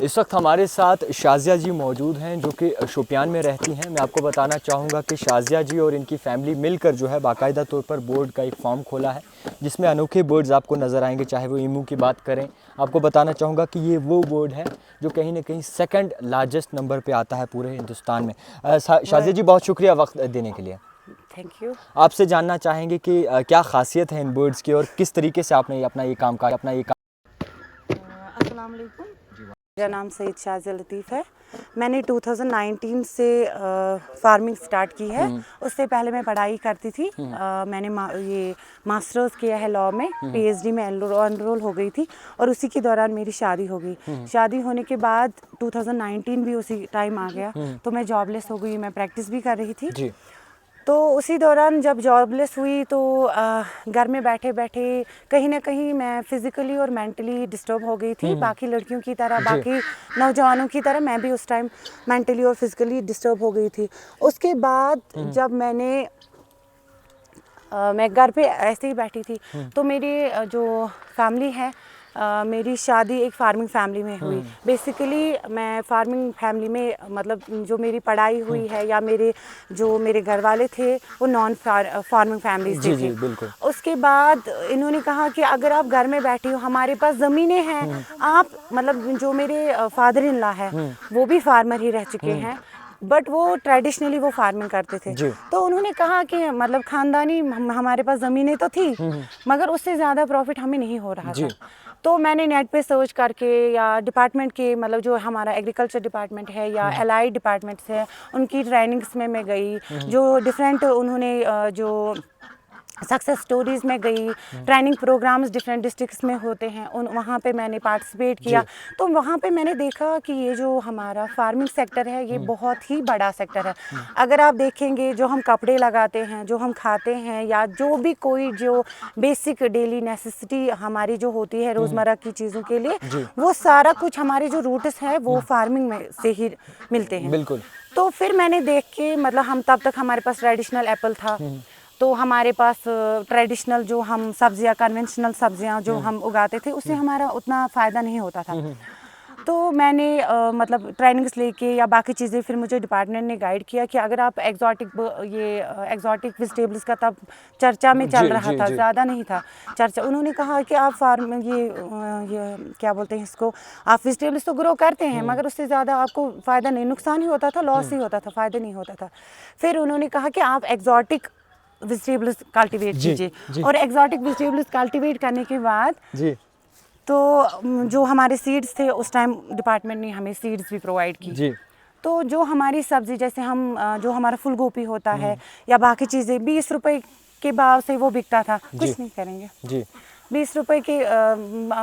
इस वक्त हमारे साथ शाज़िया जी मौजूद हैं जो कि शोपियान में रहती हैं। मैं आपको बताना चाहूँगा कि शाज़िया जी और इनकी फैमिली मिलकर जो है बाकायदा तौर पर बोर्ड का एक फार्म खोला है जिसमें अनोखे बर्ड्स आपको नज़र आएंगे। चाहे वो ईमू की बात करें, आपको बताना चाहूँगा कि ये वो बोर्ड है जो कहीं ना कहीं सेकंड लार्जेस्ट नंबर पे आता है पूरे हिंदुस्तान में। शाज़िया जी, बहुत शुक्रिया वक्त देने के लिए। Thank you. आपसे जानना चाहेंगे कि क्या खासियत है इन बर्ड्स की और किस तरीके से आपने अपना ये काम। अस्सलाम वालेकुम, मेरा नाम सईद शाज़िया लतीफ़ है। मैंने 2019 से फार्मिंग स्टार्ट की है। उससे पहले मैं पढ़ाई करती थी। मैंने ये मास्टर्स किया है लॉ में, पीएचडी में एनरोल हो गई थी और उसी के दौरान मेरी शादी हो गई। शादी होने के बाद 2019 भी उसी टाइम आ गया तो मैं जॉबलेस हो गई। मैं प्रैक्टिस भी कर रही थी। तो उसी दौरान जब जॉबलेस हुई तो घर में बैठे बैठे कहीं ना कहीं मैं फिज़िकली और मेंटली डिस्टर्ब हो गई थी। बाकी लड़कियों की तरह, बाकी नौजवानों की तरह मैं भी उस टाइम मेंटली और फिज़िकली डिस्टर्ब हो गई थी। उसके बाद जब मैं घर पे ऐसे ही बैठी थी तो मेरी जो फैमिली है, मेरी शादी एक फार्मिंग फैमिली में हुई। बेसिकली मैं फार्मिंग फैमिली में, मतलब जो मेरी पढ़ाई हुई है या मेरे घर वाले थे वो नॉन फार्मिंग फैमिली से थे। बिल्कुल। उसके बाद इन्होंने कहा कि अगर आप घर में बैठी हो, हमारे पास ज़मीनें हैं, आप मतलब जो मेरे फादर इन लॉ है वो भी फार्मर ही रह चुके हैं, बट वो ट्रेडिशनली वो फार्मिंग करते थे। तो उन्होंने कहा कि मतलब खानदानी हमारे पास ज़मीनें तो थी मगर उससे ज़्यादा प्रॉफिट हमें नहीं हो रहा था। तो मैंने नेट पे सर्च करके या डिपार्टमेंट के, मतलब जो हमारा एग्रीकल्चर डिपार्टमेंट है या एलाइड डिपार्टमेंट्स है, उनकी ट्रेनिंग्स में मैं गई। जो डिफरेंट उन्होंने जो सक्सेस स्टोरीज़ में गई, ट्रेनिंग प्रोग्राम्स डिफरेंट डिस्ट्रिक्ट्स में होते हैं, वहाँ पे मैंने पार्टिसिपेट किया। तो वहाँ पे मैंने देखा कि ये जो हमारा फार्मिंग सेक्टर है ये बहुत ही बड़ा सेक्टर है। अगर आप देखेंगे, जो हम कपड़े लगाते हैं, जो हम खाते हैं, या जो भी कोई जो बेसिक डेली नेसेसिटी हमारी जो होती है रोज़मर्रा की चीज़ों के लिए, वो सारा कुछ हमारे जो रूट्स है वो फार्मिंग में से ही मिलते हैं। बिल्कुल। तो फिर मैंने देख के, मतलब हम तब तक हमारे पास ट्रेडिशनल एप्पल था, तो हमारे पास ट्रेडिशनल जो हम सब्जियां, कन्वेंशनल सब्जियां जो हम उगाते थे उससे हमारा उतना फ़ायदा नहीं होता था। तो मैंने मतलब ट्रेनिंग्स लेके या बाकी चीज़ें, फिर मुझे डिपार्टमेंट ने गाइड किया कि अगर आप एग्जॉटिक वेजिटेबल्स का तब चर्चा में चल रहा था, ज़्यादा नहीं था चर्चा। उन्होंने कहा कि आप ये क्या बोलते हैं इसको, आप वेजिटेबल्स तो ग्रो करते हैं मगर उससे ज़्यादा आपको फ़ायदा नहीं, नुकसान ही होता था, लॉस ही होता था, फ़ायदा नहीं होता था। फिर उन्होंने कहा कि आप एग्जॉटिक वेजिटेबल्स कल्टीवेट कीजिए। और एग्जॉटिक वेजिटेबल्स कल्टीवेट करने के बाद तो जो हमारे सीड्स थे उस टाइम डिपार्टमेंट ने हमें सीड्स भी प्रोवाइड की। तो जो हमारी सब्ज़ी, जैसे हम जो हमारा फूल गोभी होता है या बाकी चीज़ें, 20 रुपए के भाव से वो बिकता था। कुछ नहीं करेंगे, 20 रुपए के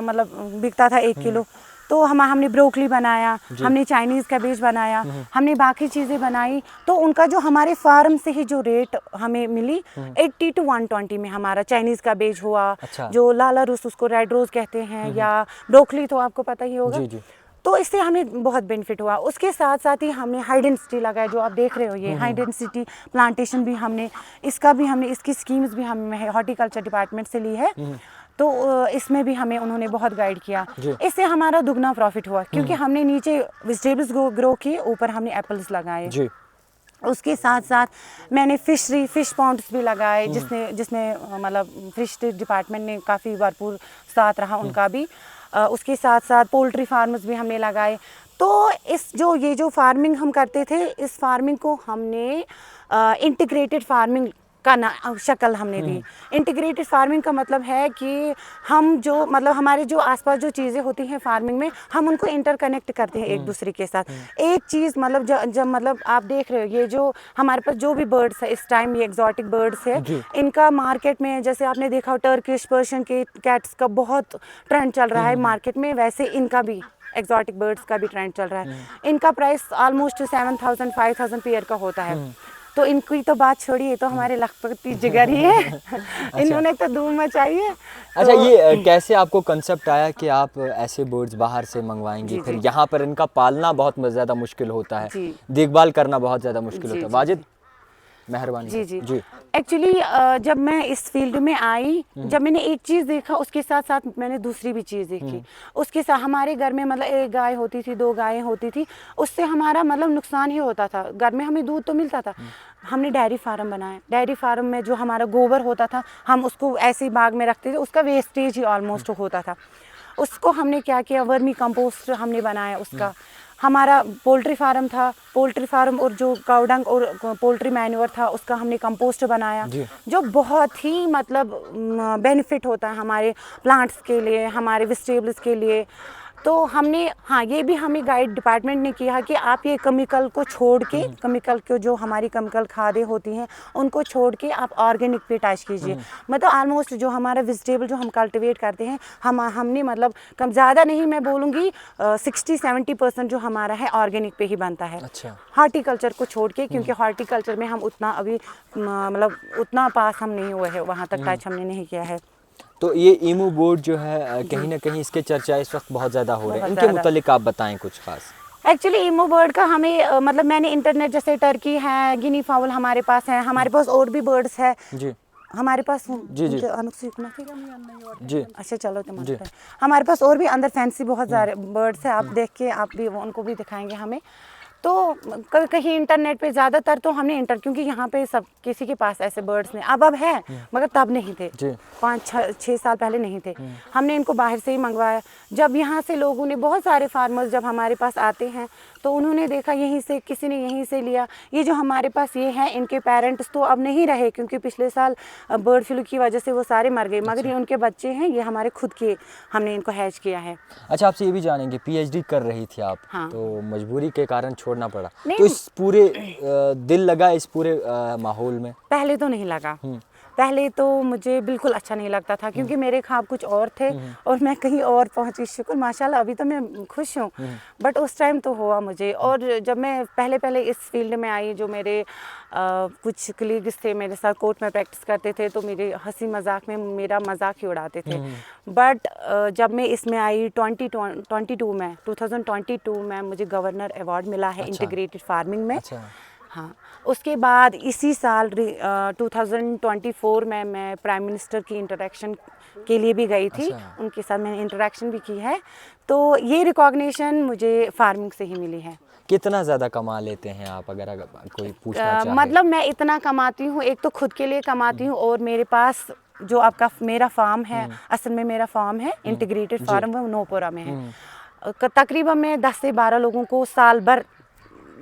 मतलब बिकता था 1 किलो। तो हमने ब्रोकली बनाया, हमने चाइनीज़ कैबेज बनाया, हमने बाकी चीज़ें बनाई। तो उनका जो हमारे फार्म से ही जो रेट हमें मिली 80 to 120 में हमारा चाइनीज़ कैबेज हुआ। जो लाला रूस, उसको रेड रोज़ कहते हैं, या ब्रोकली तो आपको पता ही होगा। तो इससे हमें बहुत बेनिफिट हुआ। उसके साथ साथ ही हमने हाई डेंसिटी लगाया, जो आप देख रहे हो ये हाई डेंसिटी प्लांटेशन भी हमने इसकी स्कीम्स भी हमने हॉर्टिकल्चर डिपार्टमेंट से ली है। तो इसमें भी हमें उन्होंने बहुत गाइड किया। इससे हमारा दुगना प्रॉफिट हुआ क्योंकि हमने नीचे वेजिटेबल्स ग्रो किए, ऊपर हमने एप्पल्स लगाए। उसके साथ साथ मैंने फिश पॉन्ड्स भी लगाए, जिसमें मतलब फिश डिपार्टमेंट ने काफ़ी भरपूर साथ रहा उनका भी। उसके साथ साथ पोल्ट्री फार्म्स भी हमने लगाए। तो ये जो फार्मिंग हम करते थे, इस फार्मिंग को हमने इंटीग्रेटेड फार्मिंग का शक्ल हमने दी। इंटीग्रेटेड फार्मिंग का मतलब है कि हम जो, मतलब हमारे जो आसपास जो चीज़ें होती हैं फार्मिंग में, हम उनको इंटरकनेक्ट करते हैं एक दूसरे के साथ। एक चीज़, मतलब जब मतलब आप देख रहे हो, ये जो हमारे पास जो भी बर्ड्स है इस टाइम, ये एग्जॉटिक बर्ड्स है, इनका मार्केट में, जैसे आपने देखा टर्किश पर्शियन के कैट्स का बहुत ट्रेंड चल रहा है मार्केट में, वैसे इनका भी, एग्जॉटिक बर्ड्स का भी ट्रेंड चल रहा है। इनका प्राइस ऑलमोस्ट 7,000 5,000 पेयर का होता है। तो इनकी तो बात छोड़िए, तो हमारे लखपति जिगर ही है। इन्होंने तो धूम मचाई है। अच्छा, ये कैसे आपको कंसेप्ट आया कि आप ऐसे बर्ड्स बाहर से मंगवाएंगे? फिर यहाँ पर इनका पालना बहुत ज़्यादा मुश्किल होता है, देखभाल करना बहुत ज़्यादा मुश्किल होता है। वाजिद, मेहरबानी। जी जी जी एक्चुअली जब मैं इस फील्ड में आई, जब मैंने एक चीज़ देखा उसके साथ साथ मैंने दूसरी भी चीज़ देखी। उसके साथ हमारे घर में मतलब एक गाय होती थी, 2 गायें होती थी, उससे हमारा मतलब नुकसान ही होता था। घर में हमें दूध तो मिलता था। हमने डेयरी फार्म बनाया। डेयरी फार्म में जो हमारा गोबर होता था हम उसको ऐसे ही बाग में रखते थे, उसका वेस्टेज ही ऑलमोस्ट होता था। उसको हमने क्या किया, वर्मी कंपोस्ट हमने बनाया उसका। हमारा पोल्ट्री फार्म था, पोल्ट्री फार्म और जो काऊ डंग और पोल्ट्री मैन्योर था उसका हमने कंपोस्ट बनाया, जी। जो बहुत ही मतलब बेनिफिट होता है हमारे प्लांट्स के लिए, हमारे वेजिटेबल्स के लिए। तो हमने हाँ ये भी हमें गाइड डिपार्टमेंट ने किया कि आप ये केमिकल को छोड़ के, केमिकल को जो हमारी केमिकल खादें होती हैं उनको छोड़ के आप ऑर्गेनिक पे टच कीजिए। मतलब ऑलमोस्ट जो हमारा वेजिटेबल जो हम कल्टिवेट करते हैं हमने मतलब कम ज़्यादा नहीं मैं बोलूँगी 60-70% जो हमारा है ऑर्गेनिक पे ही बनता है। अच्छा। हॉर्टिकल्चर को छोड़ के, क्योंकि हॉर्टिकल्चर में हम उतना अभी मतलब उतना पास हम नहीं हुए हैं, वहाँ तक टच हमने नहीं किया है। तो ये ईमू बोर्ड जो है कहीं ना कहीं इसके चर्चा इस वक्त बहुत ज़्यादा हो रहे हैं, बहुत इनके ज़्यादा। मुतालिक आप बताएं कुछ खास। एक्चुअली ईमू बर्ड का हमें मतलब मैंने इंटरनेट जैसे टर्की है, गिनी फाउल हमारे पास है, हमारे पास और भी बर्ड्स है जी हमारे पास। जी जी जी अच्छा चलो तो जी। हमारे पास और भी अंदर फैंसी बहुत सारे बर्ड्स है, आप देख के आप भी उनको भी दिखाएंगे हमें। तो कहीं इंटरनेट पे ज़्यादातर तो हमने क्योंकि यहाँ पे सब किसी के पास ऐसे बर्ड्स नहीं, अब है मगर तब नहीं थे, जी 5-6 साल पहले नहीं थे। हमने इनको बाहर से ही मंगवाया। जब यहाँ से लोगों ने, बहुत सारे फार्मर्स जब हमारे पास आते हैं तो उन्होंने देखा यहीं से, किसी ने यहीं से लिया। ये जो हमारे पास ये है, इनके पेरेंट्स तो अब नहीं रहे क्योंकि पिछले साल बर्ड फ्लू की वजह से वो सारे मर गए, मगर ये उनके बच्चे हैं, ये हमारे खुद के, हमने इनको हैच किया है। अच्छा, आपसे ये भी जानेंगे, पीएचडी कर रही थी आप, हाँ। तो मजबूरी के कारण छोड़ना पड़ा, नहीं। तो इस पूरे दिल लगा इस पूरे माहौल में? पहले तो नहीं लगा, पहले तो मुझे बिल्कुल अच्छा नहीं लगता था क्योंकि मेरे ख्वाब कुछ और थे और मैं कहीं और पहुंची। शुक्र माशाल्लाह अभी तो मैं खुश हूँ, बट उस टाइम तो हुआ मुझे। और जब मैं पहले इस फील्ड में आई, जो मेरे कुछ कलीग्स थे मेरे साथ कोर्ट में प्रैक्टिस करते थे, तो मेरे हंसी मजाक में मेरा मजाक ही उड़ाते थे। बट जब मैं इसमें आई 2022 में मुझे गवर्नर अवार्ड मिला है इंटीग्रेटेड फार्मिंग में। अच्छा। हाँ, उसके बाद इसी साल 2024 में मैं प्राइम मिनिस्टर की इंटरेक्शन के लिए भी गई थी। अच्छा। उनके साथ मैंने इंटरेक्शन भी की है। तो ये रिकॉग्निशन मुझे फार्मिंग से ही मिली है। कितना ज़्यादा कमा लेते हैं आप, अगर कोई पूछना चाहे? मतलब मैं इतना कमाती हूँ, एक तो खुद के लिए कमाती हूँ और मेरे पास जो आपका मेरा फार्म है, असल में मेरा फार्म है इंटीग्रेटेड फार्म, वो नोपुरा में है। तकरीबन मैं 10 से 12 लोगों को साल भर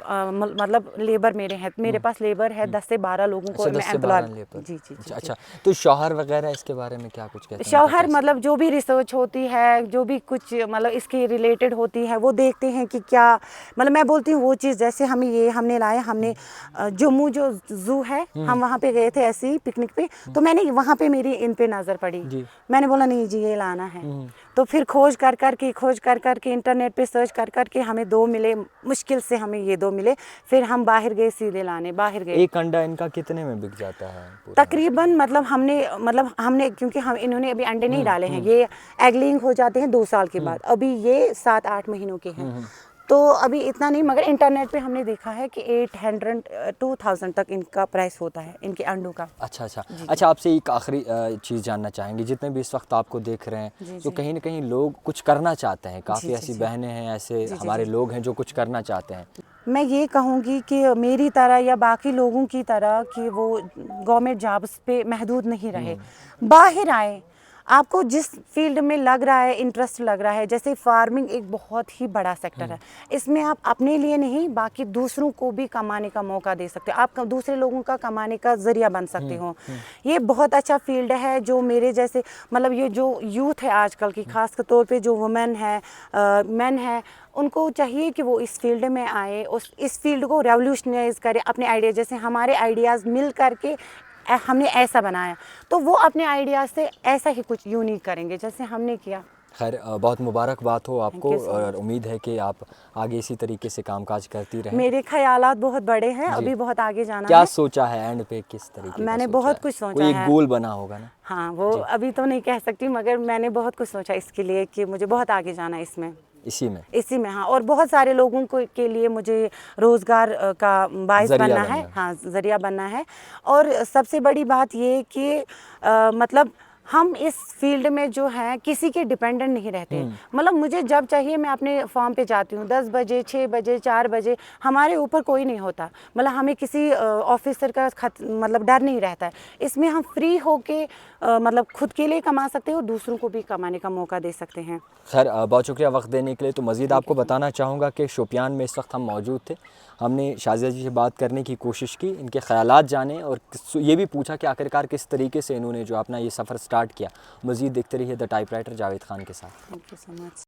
मतलब लेबर मेरे पास लेबर है 10 से 12 लोगों को मैं एम्प्लॉय। जी जी जी। अच्छा, तो शौहर वगैरह इसके बारे में क्या कुछ कहते हैं? शौहर मतलब जो भी रिसर्च होती है, जो भी कुछ मतलब इसके रिलेटेड होती है, वो देखते हैं कि क्या, मतलब मैं बोलती हूँ वो चीज़, जैसे हमने लाया, हमने जम्मू जो जू है, हम वहाँ पे गए थे ऐसे ही पिकनिक पे, तो मैंने वहाँ पे मेरी इन पे नज़र पड़ी, मैंने बोला नहीं जी ये लाना है। तो फिर खोज कर के इंटरनेट पे सर्च कर के हमें 2 मिले, मुश्किल से हमें ये 2 मिले। फिर हम बाहर गए, सीधे लाने बाहर गए। एक अंडा इनका कितने में बिक जाता है पूरा? तकरीबन मतलब हमने क्योंकि इन्होंने अभी अंडे नहीं डाले हैं, ये एगलिंग हो जाते हैं 2 साल के बाद, अभी ये 7-8 महीनों के हैं, तो अभी इतना नहीं। मगर इंटरनेट पे हमने देखा है कि 800-2000 तक इनका प्राइस होता है, इनके अंडों का। अच्छा, आपसे एक आखिरी चीज़ जानना चाहेंगे, जितने भी इस वक्त आपको देख रहे हैं, जो कहीं ना कहीं लोग कुछ करना चाहते हैं, काफ़ी ऐसी बहनें हैं, ऐसे हमारे लोग हैं जो कुछ करना चाहते हैं, मैं ये कहूँगी कि मेरी तरह या बाकी लोगों की तरह कि वो गवर्नमेंट जॉब्स पे महदूद नहीं रहे, बाहर आए। आपको जिस फील्ड में लग रहा है, इंटरेस्ट लग रहा है, जैसे फार्मिंग एक बहुत ही बड़ा सेक्टर है, इसमें आप अपने लिए नहीं बाकी दूसरों को भी कमाने का मौका दे सकते हो, आप दूसरे लोगों का कमाने का ज़रिया बन सकते हो। ये बहुत अच्छा फील्ड है, जो मेरे जैसे मतलब ये जो यूथ है आजकल की, खास तौर पे जो वुमेन है, मेन है, उनको चाहिए कि वो इस फील्ड में आए, इस फील्ड को रेवोल्यूशनाइज करें अपने आइडिया, जैसे हमारे आइडियाज़ मिल करके हमने ऐसा बनाया, तो वो अपने आइडियाज़ से ऐसा ही कुछ यूनिक करेंगे जैसे हमने किया। खैर, बहुत मुबारक बात हो आपको, और उम्मीद है कि आप आगे इसी तरीके से कामकाज करती रहें। मेरे ख्यालात बहुत बड़े हैं, अभी बहुत आगे जाना क्या है। सोचा है एंड पे, किस तरीके मैंने का बहुत सोचा कुछ है? सोचा कोई है। एक गोल बना होगा ना? हाँ, वो अभी तो नहीं कह सकती, मगर मैंने बहुत कुछ सोचा इसके लिए कि मुझे बहुत आगे जाना है इसमें। इसी में हाँ। और बहुत सारे लोगों को के लिए मुझे रोज़गार का बाइस बनना है, हाँ, ज़रिया बनना है। और सबसे बड़ी बात ये कि मतलब हम इस फील्ड में जो है किसी के डिपेंडेंट नहीं रहते। मतलब मुझे जब चाहिए मैं अपने फॉर्म पे जाती हूँ, 10 बजे, 6 बजे, 4 बजे, हमारे ऊपर कोई नहीं होता। मतलब हमें किसी ऑफिसर का मतलब डर नहीं रहता है। इसमें हम फ्री होके मतलब खुद के लिए कमा सकते हैं और दूसरों को भी कमाने का मौका दे सकते हैं। खैर बहुत शुक्रिया वक्त देने के लिए। तो मज़ीद आपको बताना चाहूँगा कि शोपियान में इस वक्त हम मौजूद थे। हमने शाज़िया जी से बात करने की कोशिश की, इनके ख़यालात जाने और ये भी पूछा कि आखिरकार किस तरीके से इन्होंने जो अपना ये सफ़र स्टार्ट किया। मज़ीद देखते रहिए द टाइपराइटर जावेद ख़ान के साथ। Thank you so much.